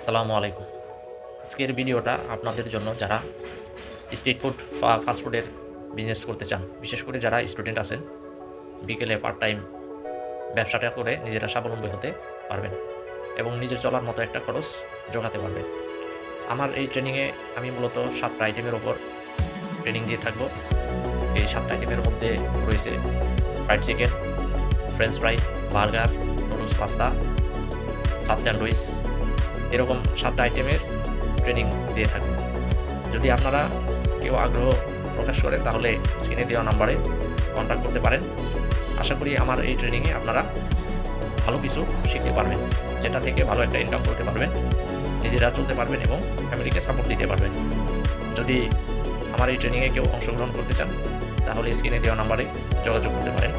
আসসালামু আলাইকুম। আজকের ভিডিওটা আপনাদের জন্য যারা স্ট্রিট ফুড ফাস্ট ফুডের বিজনেস করতে চান, বিশেষ করে যারা স্টুডেন্ট আছেন, বিকেলে পার্ট টাইম ব্যবসাটা করে নিজেরা স্বাবলম্বী হতে পারবেন এবং নিজের চলার মতো একটা খরচ জোগাতে পারবেন। আমার এই ট্রেনিংয়ে আমি মূলত 7টা আইটেমের ওপর ট্রেনিং দিয়ে থাকবো। এই 7টা আইটেমের মধ্যে রয়েছে fried chicken, French fry, burger, noodles, pasta, sub sandwich, এরকম 7টা আইটেমের ট্রেনিং দিয়ে থাকবো। যদি আপনারা কেউ আগ্রহ প্রকাশ করেন তাহলে স্ক্রিনে দেওয়া নাম্বারে কন্ট্যাক্ট করতে পারেন। আশা করি আমার এই ট্রেনিংয়ে আপনারা ভালো কিছু শিখতে পারবেন, যেটা থেকে ভালো একটা ইনকাম করতে পারবেন, নিজেরা চলতে পারবেন এবং ফ্যামিলিকে সাপোর্ট দিতে পারবেন। যদি আমার এই ট্রেনিংয়ে কেউ অংশগ্রহণ করতে চান তাহলে স্ক্রিনে দেওয়া নাম্বারে যোগাযোগ করতে পারেন।